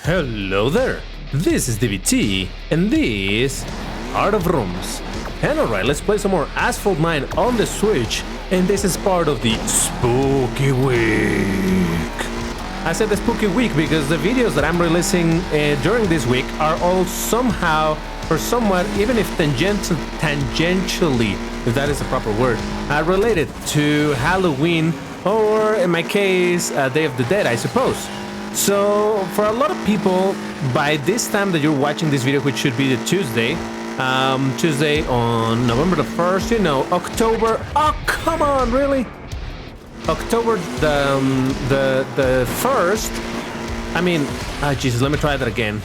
Hello there, this is DBT, and this Art of Rooms. And alright, let's play some more Asphalt 9 on the Switch, and this is part of the Spooky Week. I said the Spooky Week because the videos that I'm releasing during this week are all somehow or somewhat, even if tangentially, if that is the proper word, related to Halloween, or in my case, Day of the Dead, I suppose. So for a lot of people, by this time that you're watching this video, which should be the Tuesday on November the 1st, you know, October, oh come on, really? October the 1st, I mean, Jesus, let me try that again.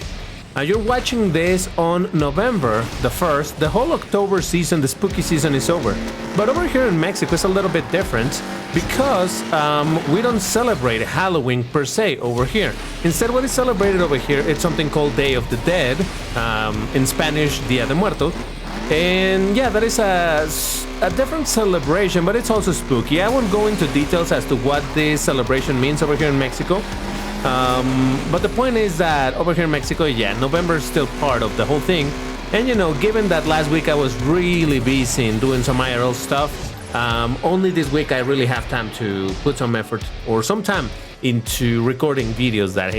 You're watching this on November the 1st, the whole October season, the spooky season is over. But over here in Mexico, it's a little bit different because we don't celebrate Halloween per se over here. Instead, what is celebrated over here, it's something called Day of the Dead, in Spanish, Día de Muertos. And yeah, that is a different celebration, but it's also spooky. I won't go into details as to what this celebration means over here in Mexico. But the point is that over here in Mexico, yeah, November is still part of the whole thing. And you know, given that last week I was really busy in doing some IRL stuff, only this week I really have time to put some effort or some time into recording videos that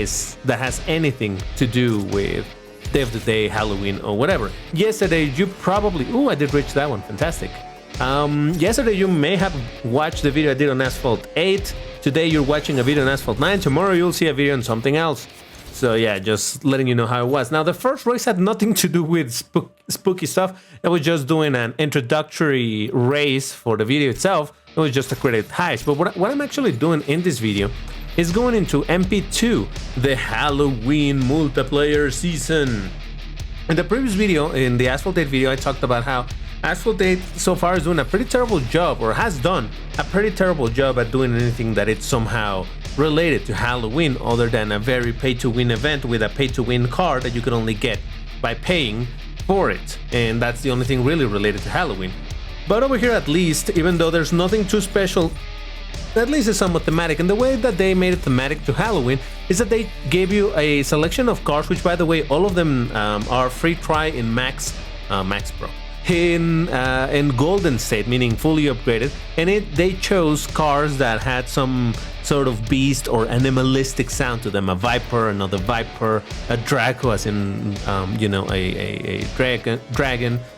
has anything to do with Day of the Day, Halloween, or whatever. Yesterday you probably... Ooh, I did reach that one. Fantastic. Yesterday you may have watched the video I did on Asphalt 8. Today you're watching a video on Asphalt 9. Tomorrow you'll see a video on something else. So yeah, just letting you know how it was. Now the first race had nothing to do with spooky stuff. I was just doing an introductory race for the video itself. It was just a credit heist. But what I'm actually doing in this video is going into MP2, the Halloween multiplayer season. In the previous video, in the Asphalt 8 video, I talked about how Asphalt 8 so far is doing a pretty terrible job, or has done a pretty terrible job at doing anything that it's somehow related to Halloween, other than a very pay-to-win event with a pay-to-win car that you can only get by paying for it. And that's the only thing really related to Halloween. But over here, at least, even though there's nothing too special, at least it's somewhat thematic. And the way that they made it thematic to Halloween is that they gave you a selection of cars, which by the way, all of them are free try in Max Pro. In Golden State, meaning fully upgraded, and they chose cars that had some sort of beast or animalistic sound to them. A viper, another viper, a draco, as in a dragon,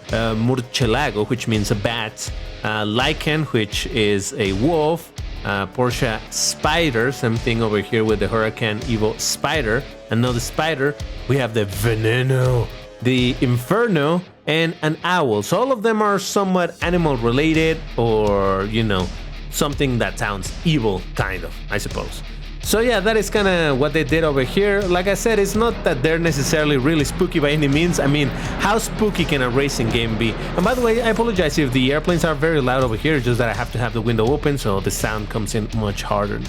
murcielago, which means a bat, lichen, which is a wolf, Porsche Spider, same thing over here with the Hurricane Evo Spider, another spider. We have the Veneno, the Inferno, and an owl. So all of them are somewhat animal related, or you know, something that sounds evil, kind of, I suppose. So yeah, that is kind of what they did over here. Like I said, it's not that they're necessarily really spooky by any means. I mean, how spooky can a racing game be? And by the way, I apologize if the airplanes are very loud over here, just that I have to have the window open, so the sound comes in much harder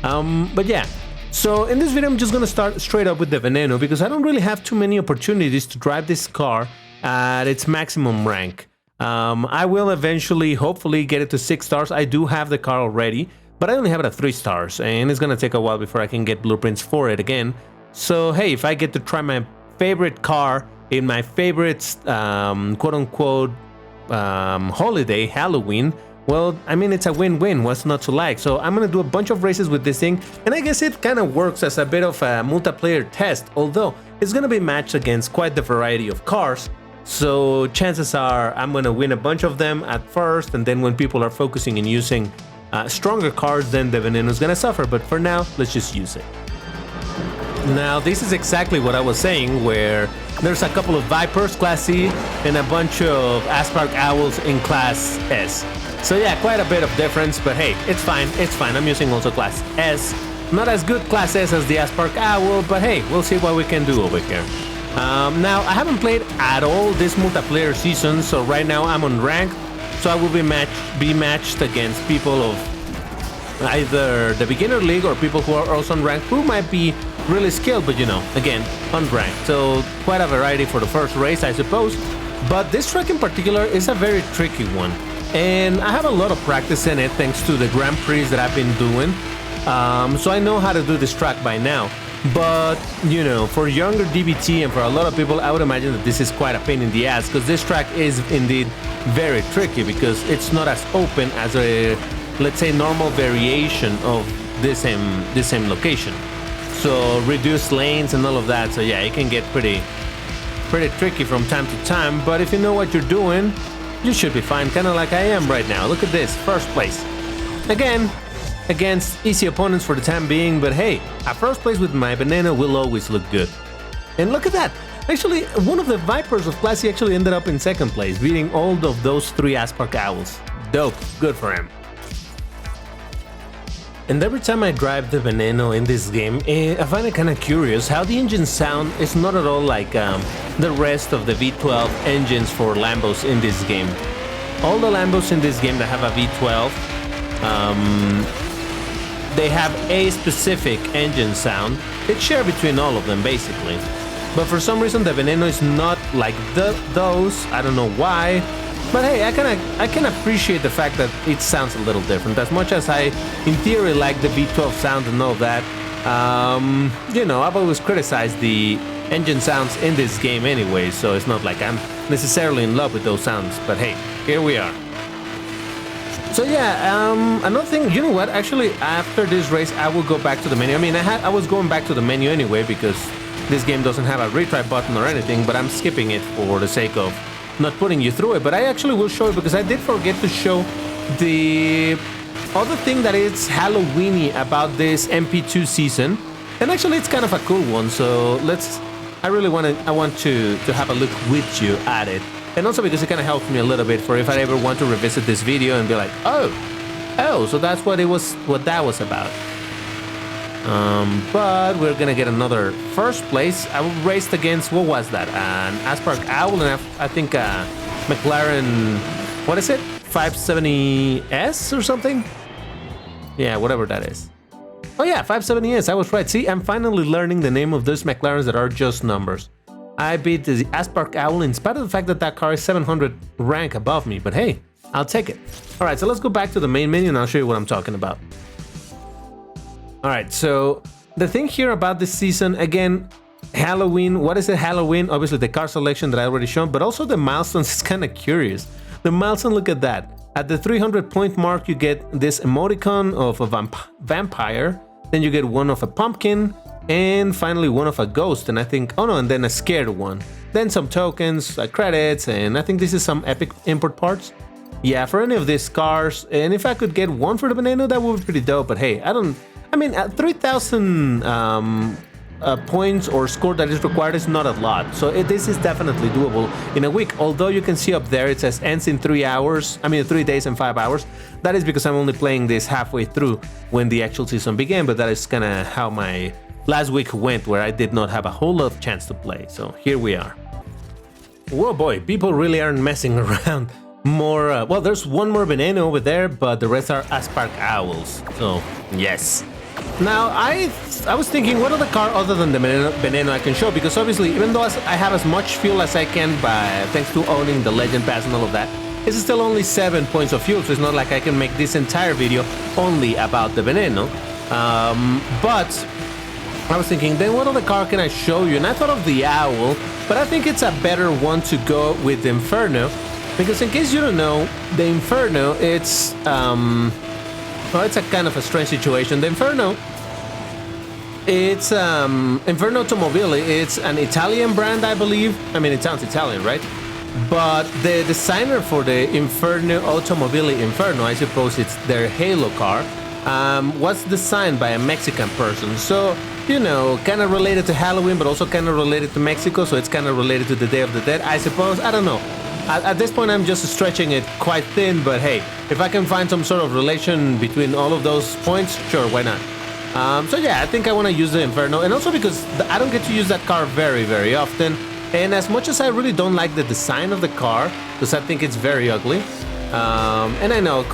now. But yeah, so in this video I'm just gonna start straight up with the Veneno, because I don't really have too many opportunities to drive this car at its maximum rank. I will eventually, hopefully, get it to 6 stars. I do have the car already, but I only have it at 3 stars, and it's gonna take a while before I can get blueprints for it again. So hey, if I get to try my favorite car in my favorite quote-unquote holiday, Halloween, well, I mean, it's a win-win, what's not to like? So I'm gonna do a bunch of races with this thing, and I guess it kind of works as a bit of a multiplayer test, although it's gonna be matched against quite the variety of cars. So chances are I'm gonna win a bunch of them at first, and then when people are focusing and using stronger cars, then the Veneno is gonna suffer. But for now, let's just use it. Now this is exactly what I was saying, where there's a couple of Vipers Class C and a bunch of Asphalt Owls in Class S. So yeah, quite a bit of difference, but hey, it's fine, I'm using also Class S. Not as good Class S as the Asphalt Owl, but hey, we'll see what we can do over here. Now, I haven't played at all this multiplayer season, so right now I'm on ranked, so I will be matched against people of either the beginner league or people who are also on ranked, who might be really skilled, but you know, again, unranked. So quite a variety for the first race, I suppose. But this track in particular is a very tricky one, and I have a lot of practice in it thanks to the Grand Prix that I've been doing. So I know how to do this track by now. But, you know, for younger DBT and for a lot of people, I would imagine that this is quite a pain in the ass, because this track is indeed very tricky, because it's not as open as a, let's say, normal variation of this same location. So reduced lanes and all of that. So yeah, it can get pretty tricky from time to time. But if you know what you're doing, you should be fine, kind of like I am right now. Look at this, first place. Again, against easy opponents for the time being, but hey, a first place with my Veneno will always look good. And look at that! Actually, one of the Vipers of Classy actually ended up in second place, beating all of those 3 Asphalt Owls. Dope, good for him. And every time I drive the Veneno in this game, I find it kind of curious how the engine sound is not at all like the rest of the V12 engines for Lambos in this game. All the Lambos in this game that have a V12, they have a specific engine sound. It's shared between all of them, basically. But for some reason, the Veneno is not like those. I don't know why. But hey, I can appreciate the fact that it sounds a little different. As much as I, in theory, like the V12 sound and all that, you know, I've always criticized the engine sounds in this game anyway, so it's not like I'm necessarily in love with those sounds. But hey, here we are. So yeah, another thing, you know what, actually after this race I will go back to the menu. I mean, I was going back to the menu anyway, because this game doesn't have a retry button or anything, but I'm skipping it for the sake of not putting you through it. But I actually will show it, because I did forget to show the other thing that is Halloweeny about this MP2 season, and actually it's kind of a cool one, so I want to have a look with you at it. And also because it kind of helps me a little bit for if I ever want to revisit this video and be like, oh, so that's what that was about. But we're gonna get another first place. I raced against, what was that? An Asphalt Owl and I think McLaren, what is it? 570S or something? Yeah, whatever that is. Oh yeah, 570S, I was right. See, I'm finally learning the name of those McLarens that are just numbers. I beat the Asphalt Owl in spite of the fact that that car is 700 rank above me, but hey, I'll take it. Alright, so let's go back to the main menu and I'll show you what I'm talking about. Alright, so the thing here about this season, again, Halloween, what is it, Halloween? Obviously the car selection that I already shown, but also the milestones is kind of curious. The milestone, look at that. At the 300 point mark, you get this emoticon of a vampire, then you get one of a pumpkin, and finally one of a ghost, and I think, oh no, and then a scared one. Then some tokens, credits, and I think this is some epic import parts. Yeah, for any of these cars, and if I could get one for the Veneno, that would be pretty dope, but hey, I mean, 3,000 points or score that is required is not a lot, so this is definitely doable in a week. Although you can see up there it says ends in 3 hours, I mean 3 days and 5 hours. That is because I'm only playing this halfway through when the actual season began, but that is kind of how my last week went, where I did not have a whole lot of chance to play, so here we are. Whoa boy, people really aren't messing around. More, well, there's one more Veneno over there, but the rest are Asphalt Owls, so yes. Now, I was thinking, what other car other than the Veneno I can show, because obviously, even though I have as much fuel as I can thanks to owning the Legend Pass and all of that, it's still only 7 points of fuel, so it's not like I can make this entire video only about the Veneno. But I was thinking, then what other car can I show you? And I thought of the Owl, but I think it's a better one to go with the Inferno, because in case you don't know, the Inferno, it's well, it's a kind of a strange situation. The Inferno, it's Inferno Automobili. It's an Italian brand, I believe. I mean, it sounds Italian, right? But the designer for the Inferno Automobili Inferno, I suppose it's their Halo car, was designed by a Mexican person. So, you know, kind of related to Halloween, but also kind of related to Mexico. So it's kind of related to the Day of the Dead, I suppose. I don't know. At this point, I'm just stretching it quite thin, but hey, if I can find some sort of relation between all of those points, sure, why not? So yeah, I think I want to use the Inferno, and also because I don't get to use that car very, very often, and as much as I really don't like the design of the car, because I think it's very ugly, and I know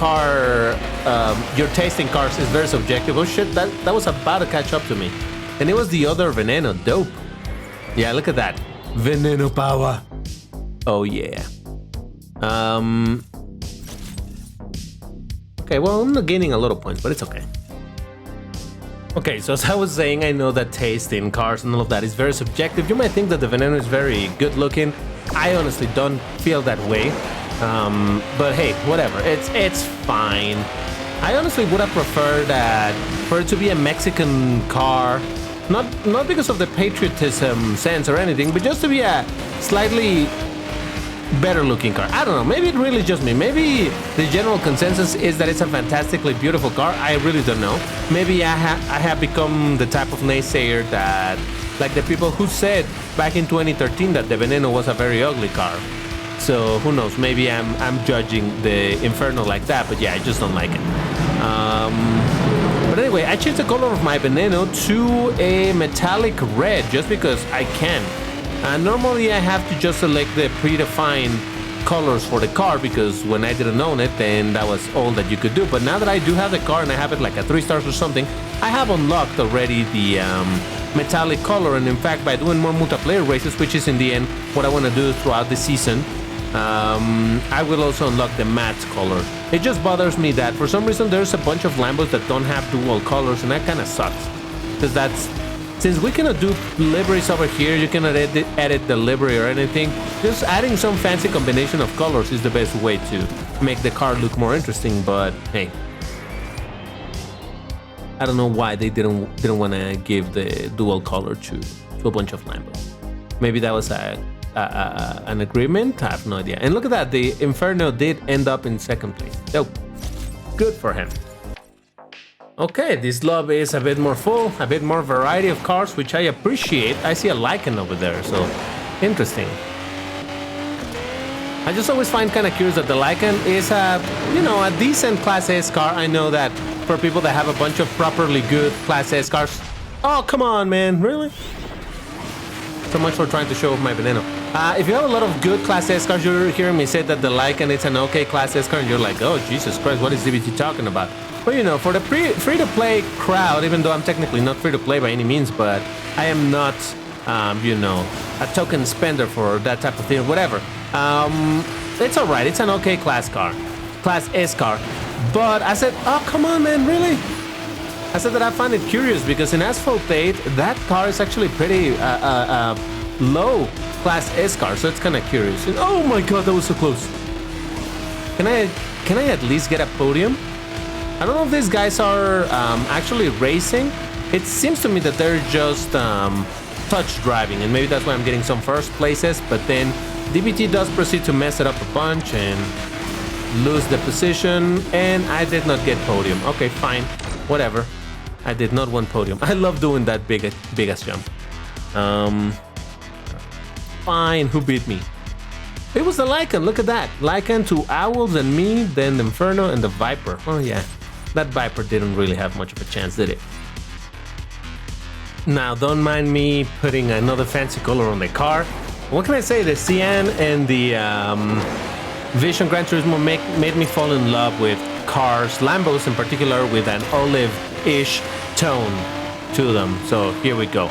your taste in cars is very subjective. Oh shit, that was about to catch up to me. And it was the other Veneno, dope. Yeah, look at that. Veneno power. Oh yeah. Okay, well, I'm not gaining a lot of points, but it's okay. Okay, so as I was saying, I know that taste in cars and all of that is very subjective. You might think that the Veneno is very good looking. I honestly don't feel that way. But hey, whatever. It's fine. I honestly would have preferred that for it to be a Mexican car, not because of the patriotism sense or anything, but just to be a slightly better looking car. I don't know, maybe it really just me. Maybe the general consensus is that it's a fantastically beautiful car. I really don't know. Maybe I have become the type of naysayer that, like the people who said back in 2013 that the Veneno was a very ugly car. So who knows, maybe I'm judging the Inferno like that, but yeah, I just don't like it. But anyway, I changed the color of my Veneno to a metallic red just because I can. Normally I have to just select the predefined colors for the car because when I didn't own it, then that was all that you could do. But now that I do have the car and I have it like a 3 stars or something, I have unlocked already the metallic color. And in fact, by doing more multiplayer races, which is in the end what I want to do throughout the season, I will also unlock the matte color. It just bothers me that for some reason there's a bunch of Lambos that don't have dual colors, and that kind of sucks because since we cannot do liveries over here, you cannot edit the livery or anything. Just adding some fancy combination of colors is the best way to make the car look more interesting. But hey, I don't know why they didn't want to give the dual color to a bunch of Lambos. Maybe that was an agreement. I have no idea. And look at that, the Inferno did end up in 2nd place. So good for him. Okay, this lobby is a bit more full, a bit more variety of cars, which I appreciate. I see a Lycan over there, so interesting. I just always find kind of curious that the Lycan is a decent Class S car. I know that for people that have a bunch of properly good Class S cars. Oh, come on, man, really? So much for trying to show off my Veneno. If you have a lot of good Class S cars, you're hearing me say that the Lycan is an okay Class S car, and you're like, oh, Jesus Christ, what is DBT talking about? Well, for the free-to-play crowd, even though I'm technically not free-to-play by any means, but I am not, a token spender for that type of thing, whatever. It's all right. It's an okay Class S car. But I said, oh, come on, man, really? I said that I find it curious because in Asphalt 8, that car is actually pretty low Class S car, so it's kind of curious. And, oh my God, that was so close. Can I at least get a podium? I don't know if these guys are actually racing. It seems to me that they're just touch driving, and maybe that's why I'm getting some first places, but then DBT does proceed to mess it up a bunch and lose the position, and I did not get podium. Okay, fine, whatever. I did not want podium. I love doing that biggest jump. Fine, who beat me? It was the Lycan, look at that. Lycan, 2 Owls, and me, then the Inferno and the Viper. Oh yeah, that Viper didn't really have much of a chance, did it? Now, don't mind me putting another fancy color on the car. What can I say? The Cyan and the Vision Gran Turismo made me fall in love with cars, Lambos in particular, with an olive-ish tone to them. So here we go.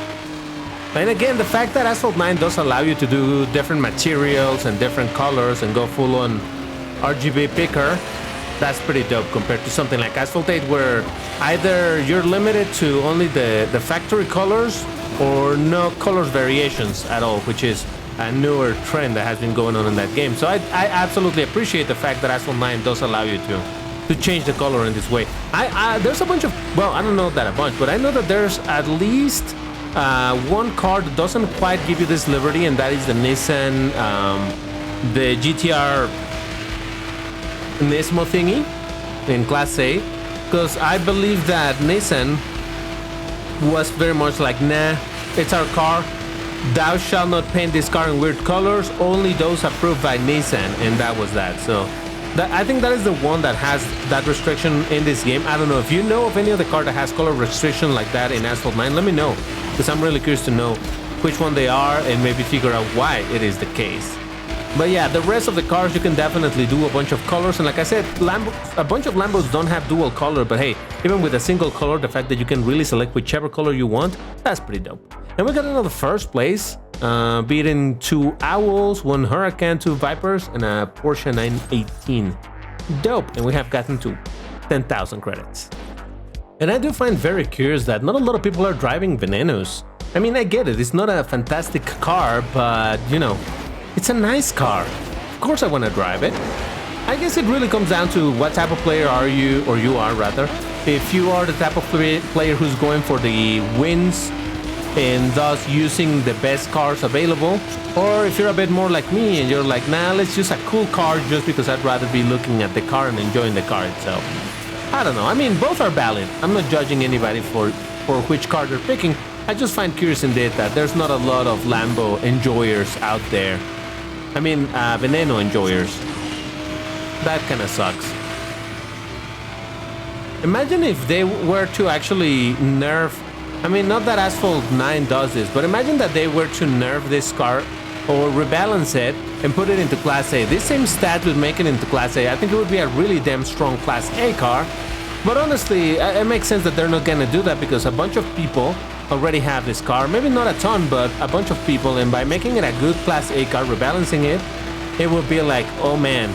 And again, the fact that Asphalt 9 does allow you to do different materials and different colors and go full on RGB picker, that's pretty dope compared to something like Asphalt 8 where either you're limited to only the factory colors or no colors variations at all, which is a newer trend that has been going on in that game. So I absolutely appreciate the fact that Asphalt 9 does allow you to change the color in this way. There's a bunch of, well, I don't know that a bunch, but I know that there's at least one car that doesn't quite give you this liberty, and that is the Nissan, the GTR Nismo thingy in Class A, because I believe that Nissan was very much like, nah, it's our car, thou shalt not paint this car in weird colors, only those approved by Nissan, and that was that. So I think that is the one that has that restriction in this game. I don't know if you know of any other car that has color restriction like that in Asphalt 9, let me know, because I'm really curious to know which one they are and maybe figure out why it is the case. But yeah, the rest of the cars you can definitely do a bunch of colors, and like I said, a bunch of Lambos don't have dual color, but hey, even with a single color, the fact that you can really select whichever color you want, that's pretty dope. And we got another first place, beating 2 Owls, 1 Huracan, 2 Vipers, and a Porsche 918. Dope, and we have gotten to 10,000 credits. And I do find very curious that not a lot of people are driving Venenos. I mean, I get it, it's not a fantastic car, but you know, it's a nice car. Of course I want to drive it. I guess it really comes down to what type of player are you, or you are rather. If you are the type of player who's going for the wins and thus using the best cars available, or if you're a bit more like me and you're like, nah, let's use a cool car just because I'd rather be looking at the car and enjoying the car itself. I don't know, I mean, both are valid. I'm not judging anybody for which car they're picking. I just find curious indeed that there's not a lot of Lambo enjoyers out there. I mean, Veneno enjoyers. That kind of sucks. Imagine if they were to actually nerf, I mean, not that Asphalt 9 does this, but imagine that they were to nerf this car or rebalance it and put it into Class A. This same stat would make it into Class A. I think it would be a really damn strong Class A car. But honestly, it makes sense that they're not gonna do that because a bunch of people already have this car. Maybe not a ton, but a bunch of people. And by making it a good Class A car, rebalancing it, it would be like, oh man,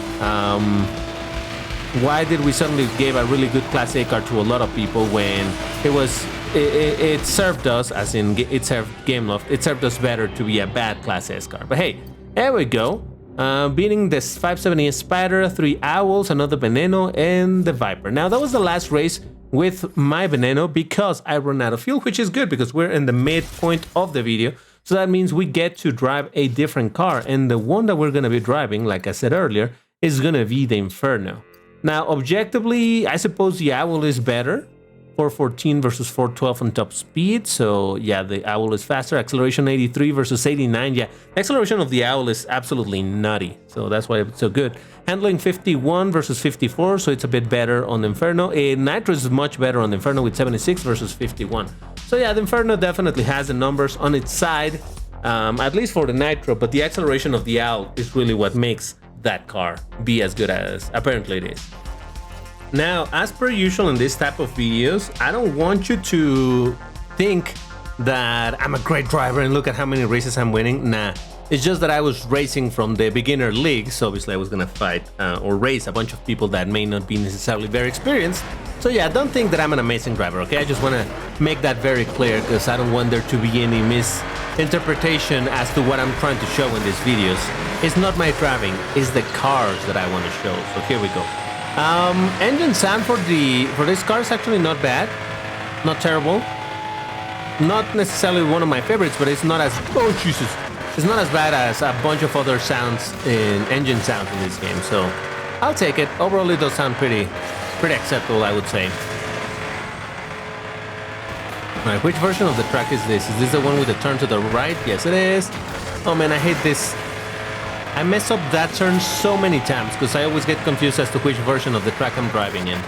why did we suddenly give a really good Class A car to a lot of people when it served us, as in it served Gameloft, it served us better to be a bad Class S car. But hey, there we go. Beating this 570 Spider, 3 Owls, another Veneno, and the Viper. Now that was the last race with my Veneno because I run out of fuel, which is good because we're in the midpoint of the video. So that means we get to drive a different car, and the one that we're going to be driving, like I said earlier, is going to be the Inferno. Now, objectively, I suppose the Owl is better. 414 versus 412 on top speed, so yeah, the Owl is faster. Acceleration 83 versus 89, yeah. The acceleration of the Owl is absolutely nutty, so that's why it's so good. Handling 51 versus 54, so it's a bit better on the Inferno. Nitro is much better on the Inferno with 76 versus 51. So yeah, the Inferno definitely has the numbers on its side, at least for the Nitro, but the acceleration of the Owl is really what makes that car be as good as apparently it is. Now, as per usual in this type of videos, I don't want you to think that I'm a great driver and look at how many races I'm winning. Nah, it's just that I was racing from the beginner league, so obviously I was gonna fight or race a bunch of people that may not be necessarily very experienced. So yeah, don't think that I'm an amazing driver, okay? I just want to make that very clear because I don't want there to be any misinterpretation as to what I'm trying to show in these videos. It's not my driving, it's the cars that I want to show. So here we go. Engine sound for this car is actually not bad, not terrible, not necessarily one of my favorites, but it's not as, oh Jesus, it's not as bad as a bunch of other sounds in engine sounds in this game, so I'll take it. Overall it does sound pretty acceptable, I would say. Alright, which version of the track is this? Is this the one with the turn to the right? Yes it is. Oh man, I hate this. I mess up that turn so many times because I always get confused as to which version of the track I'm driving in.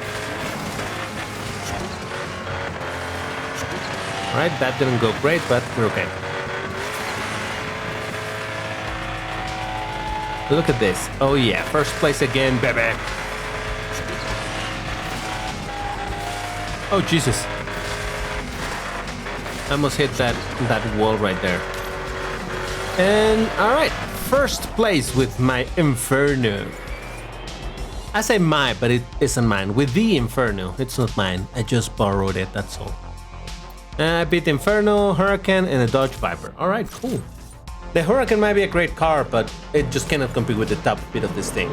Alright, that didn't go great, but we're okay. Look at this. Oh yeah, first place again, baby. Oh Jesus. I almost hit that wall right there. And alright. First place with my Inferno. I say my, but it isn't mine. With the Inferno, it's not mine. I just borrowed it, that's all. I beat Inferno, Hurricane, and a Dodge Viper. Alright, cool. The Hurricane might be a great car, but it just cannot compete with the top speed of this thing.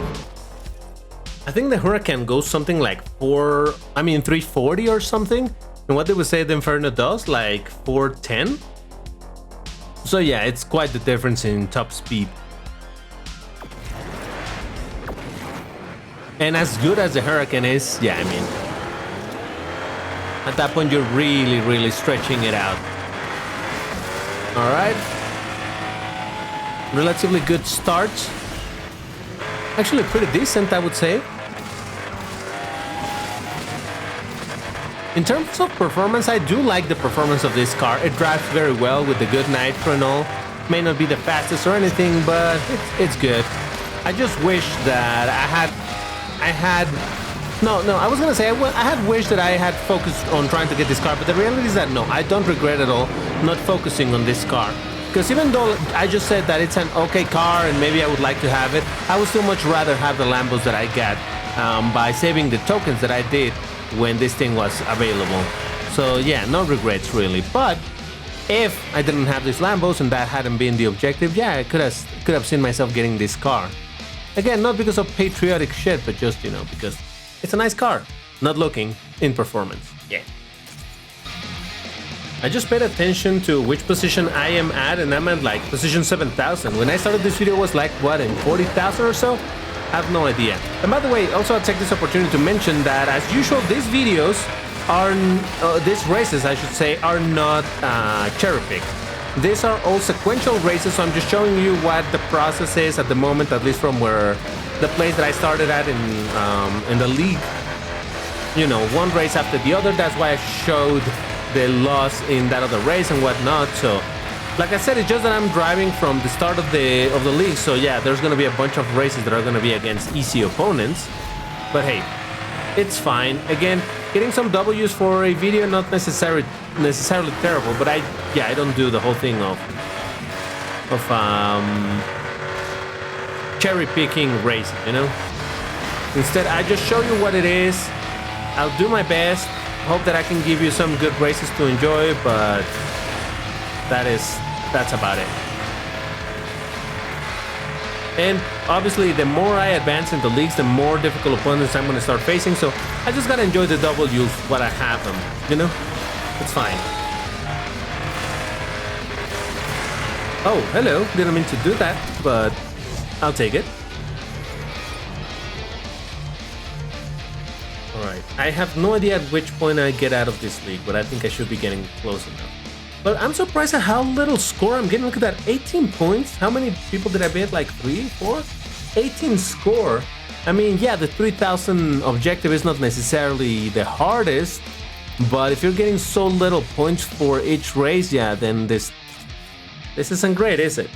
I think the Hurricane goes something like 340 or something. And what did we say the Inferno does? Like 410? So yeah, it's quite the difference in top speed. And as good as the Hurricane is, yeah, I mean, at that point you're really stretching it out. All right, relatively good start. Actually pretty decent, I would say. In terms of performance, I do like the performance of this car. It drives very well with the good nitro and all. May not be the fastest or anything, but it's good. I just wish that I was gonna say I had wished that I had focused on trying to get this car, but the reality is that no, I don't regret at all not focusing on this car. Because even though I just said that it's an okay car and maybe I would like to have it, I would still much rather have the Lambos that I got by saving the tokens that I did when this thing was available. So yeah, no regrets really. But if I didn't have these Lambos and that hadn't been the objective, yeah, I could have seen myself getting this car. Again, not because of patriotic shit, but just, you know, because it's a nice car. Not looking in performance. Yeah. I just paid attention to which position I am at, and I'm at like position 7,000. When I started this video, it was like, what, in 40,000 or so? I have no idea. And by the way, also I'll take this opportunity to mention that, as usual, these videos are, these races, I should say, are not cherry-picked. These are all sequential races, so I'm just showing you what the process is at the moment, at least from where the place that I started at in the league. You know, one race after the other. That's why I showed the loss in that other race and whatnot. So, like I said, it's just that I'm driving from the start of the league. So yeah, there's gonna be a bunch of races that are gonna be against easy opponents. But hey, it's fine. Again, getting some W's for a video, not necessarily terrible. But I don't do the whole thing of cherry picking racing, you know. Instead, I just show you what it is. I'll do my best. Hope that I can give you some good races to enjoy, but that's about it. And obviously, the more I advance in the leagues, the more difficult opponents I'm going to start facing. So I just gotta enjoy the W's while I have them. You know, it's fine. Oh, hello. Didn't mean to do that, but I'll take it. Alright, I have no idea at which point I get out of this league, but I think I should be getting close enough. But I'm surprised at how little score I'm getting. Look at that, 18 points. How many people did I beat? Like 3, 4? 18 score. I mean, yeah, the 3,000 objective is not necessarily the hardest, but if you're getting so little points for each race, yeah, then this isn't great, is it?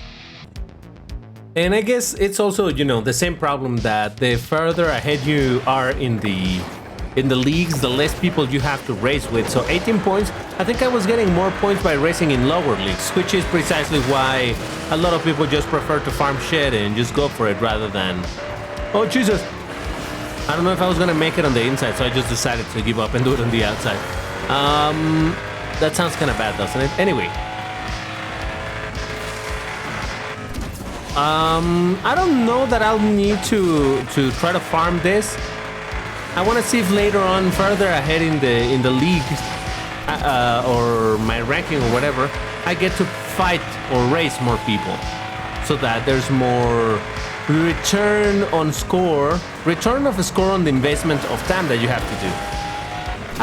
And I guess it's also, you know, the same problem that the further ahead you are in the leagues, the less people you have to race with. So 18 points, I think I was getting more points by racing in lower leagues, which is precisely why a lot of people just prefer to farm shit and just go for it rather than... Oh, Jesus! I don't know if I was gonna make it on the inside, so I just decided to give up and do it on the outside. That sounds kind of bad, doesn't it? Anyway. I don't know that I'll need to try to farm this. I want to see if later on, further ahead in the league, or my ranking or whatever, I get to fight or race more people, so that there's more return of a score on the investment of time that you have to do.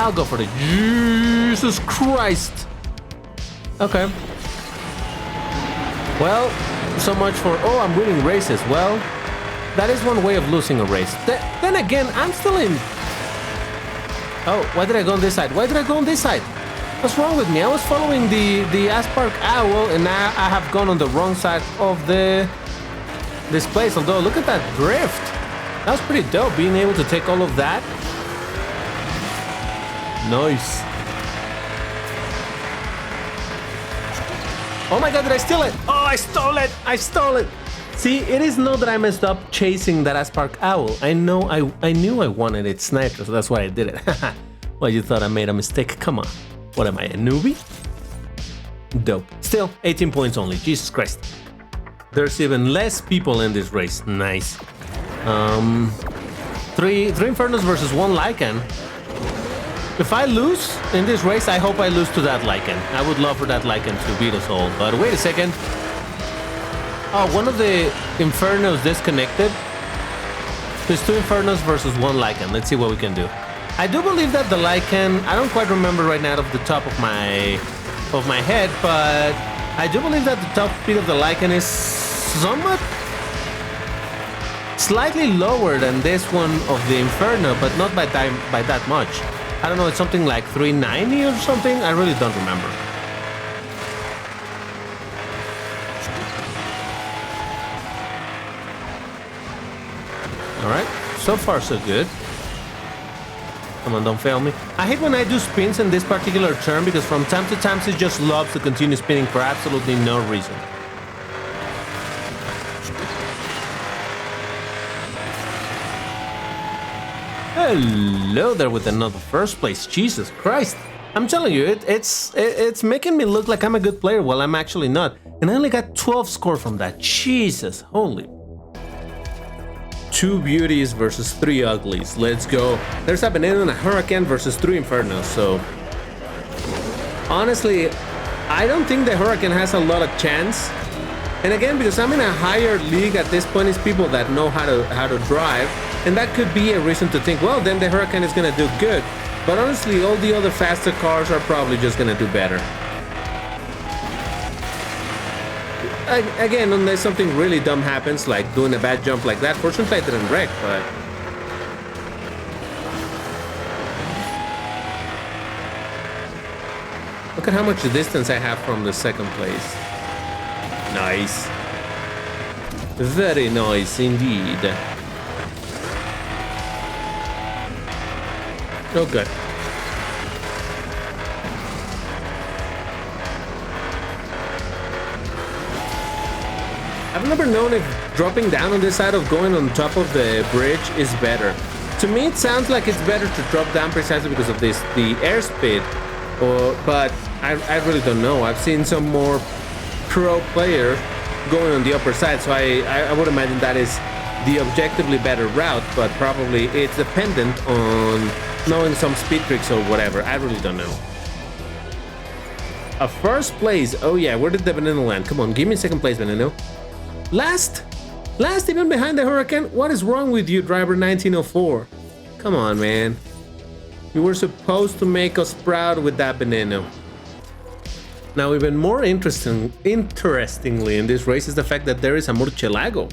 I'll go for the Jesus Christ. Okay. Well, so much for, oh, I'm winning races. Well, that is one way of losing a race. Then again, I'm still in... Oh, why did I go on this side? Why did I go on this side? What's wrong with me? I was following the Asphalt Owl, and now I have gone on the wrong side of this place. Although, look at that drift. That was pretty dope, being able to take all of that. Nice. Oh my god, did I steal it? Oh, I stole it! I stole it! See, it is not that I messed up chasing that Asphalt Owl. I knew I wanted it sniped, so that's why I did it. Well, you thought I made a mistake? Come on. What am I, a newbie? Dope. Still, 18 points only. Jesus Christ. There's even less people in this race. Nice. Three Infernos versus 1 Lycan. If I lose in this race, I hope I lose to that Lycan. I would love for that Lycan to beat us all. But wait a second. Oh, one of the Infernos disconnected. There's 2 Infernos versus 1 Lycan. Let's see what we can do. I do believe that the Lycan, I don't quite remember right now off the top of my head, but I do believe that the top speed of the Lycan is somewhat slightly lower than this one of the Inferno, but not by that much. I don't know, it's something like 390 or something? I really don't remember. Alright, so far so good. Come on, don't fail me. I hate when I do spins in this particular turn because from time to time it just loves to continue spinning for absolutely no reason. Hello there with another first place. Jesus Christ. I'm telling you, it's making me look like I'm a good player while I'm actually not. And I only got 12 score from that. Jesus, holy. 2 beauties versus 3 uglies. Let's go. There's a Veneno and a Hurricane versus 3 Infernos. So, honestly, I don't think the Hurricane has a lot of chance. And again, because I'm in a higher league at this point, it's people that know how to drive. And that could be a reason to think, well, then the Hurricane is going to do good. But honestly, all the other faster cars are probably just going to do better. Again, unless something really dumb happens, like doing a bad jump like that. Fortunately, I didn't wreck, but... Look at how much distance I have from the second place. Nice. Very nice indeed. Oh, good. I've never known if dropping down on this side of going on top of the bridge is better. To me, it sounds like it's better to drop down precisely because of this, the airspeed. But I really don't know. I've seen some more pro players going on the upper side, so I would imagine that is the objectively better route, but probably it's dependent on knowing some speed tricks or whatever. I really don't know. A first place. Oh yeah, where did the Veneno land? Come on, give me second place, Veneno. Last even behind the Hurricane? What is wrong with you, driver 1904? Come on, man. You were supposed to make us proud with that Veneno. Now, even more interestingly in this race is the fact that there is a Murcielago.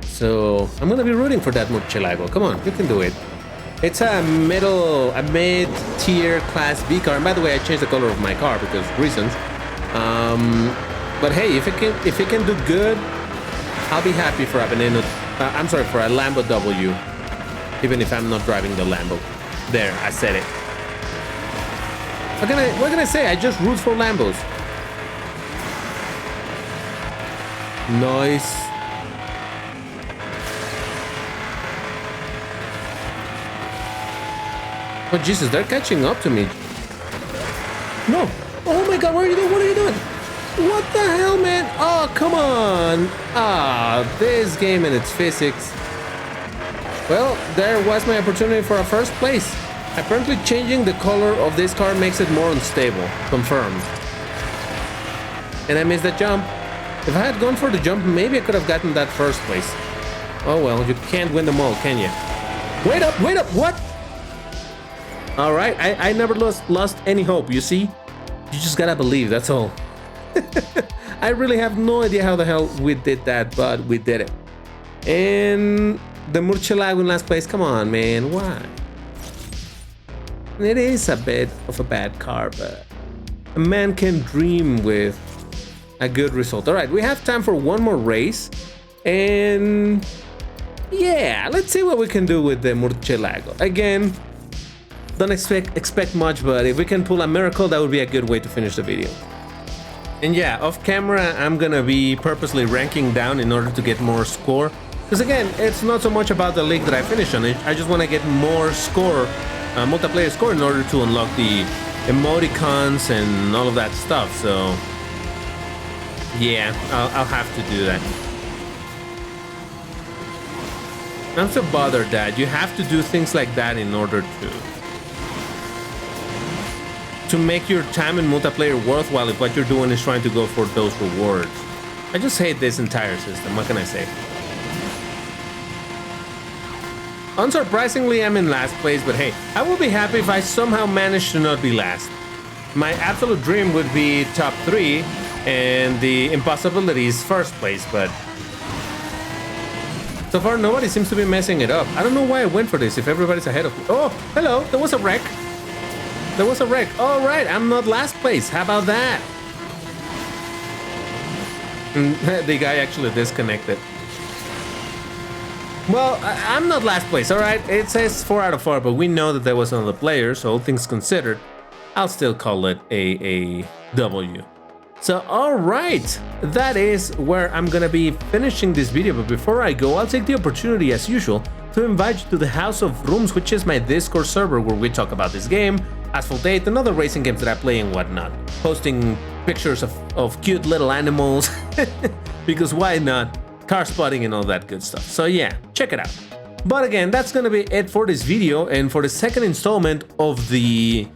So, I'm gonna be rooting for that Murcielago. Come on, you can do it. It's a mid-tier Class B car. And by the way, I changed the color of my car because reasons. But hey, if it can do good, I'll be happy for a Veneno. I'm sorry, for a Lambo W, even if I'm not driving the Lambo. There, I said it. What can I say? I just root for Lambos. Nice. Oh Jesus, they're catching up to me. No. Oh my God, what are you doing? What are you doing? What the hell, man? Oh, come on. Ah, this game and its physics. Well, there was my opportunity for a first place. Apparently changing the color of this car makes it more unstable. Confirmed. And I missed that jump. If I had gone for the jump, maybe I could have gotten that first place. Oh well, you can't win them all, can you? Wait up, what? Alright, I never lost any hope, you see? You just gotta believe, that's all. I really have no idea how the hell we did that, but we did it. And the Murcielago in last place, come on, man, why? It is a bit of a bad car, but a man can dream with a good result. All right, we have time for one more race, and yeah, let's see what we can do with the Murcielago. Again, don't expect much, but if we can pull a miracle, that would be a good way to finish the video. And yeah, off camera, I'm gonna be purposely ranking down in order to get more score. Because again, it's not so much about the league that I finish on it. I just want to get more score, multiplayer score, in order to unlock the emoticons and all of that stuff. So yeah, I'll have to do that. I'm so bothered that you have to do things like that in order to make your time in multiplayer worthwhile if what you're doing is trying to go for those rewards. I just hate this entire system, what can I say? Unsurprisingly, I'm in last place, but hey, I will be happy if I somehow manage to not be last. My absolute dream would be top 3, and the impossibility is first place, but so far nobody seems to be messing it up. I don't know why I went for this if everybody's ahead of me. Oh, hello, there was a wreck. There was a wreck. All right, I'm not last place. How about that? The guy actually disconnected. Well, I'm not last place, all right? It says 4 out of 4, but we know that there was another player, so all things considered, I'll still call it a W. So, all right, that is where I'm gonna be finishing this video. But before I go, I'll take the opportunity, as usual, to invite you to the House of Rooms, which is my Discord server where we talk about this game, Asphalt 8, and other racing games that I play and whatnot. Posting pictures of cute little animals, because why not? Car spotting and all that good stuff. So yeah, check it out. But again, that's gonna be it for this video and for the second installment of the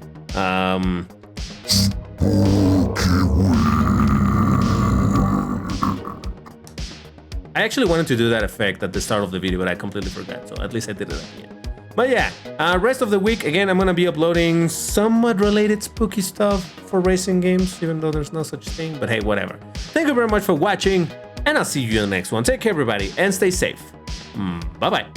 I actually wanted to do that effect at the start of the video, but I completely forgot, so at least I did it at the end. But yeah, rest of the week, again, I'm gonna be uploading somewhat related spooky stuff for racing games, even though there's no such thing, but hey, whatever. Thank you very much for watching, and I'll see you in the next one. Take care, everybody, and stay safe. Bye-bye.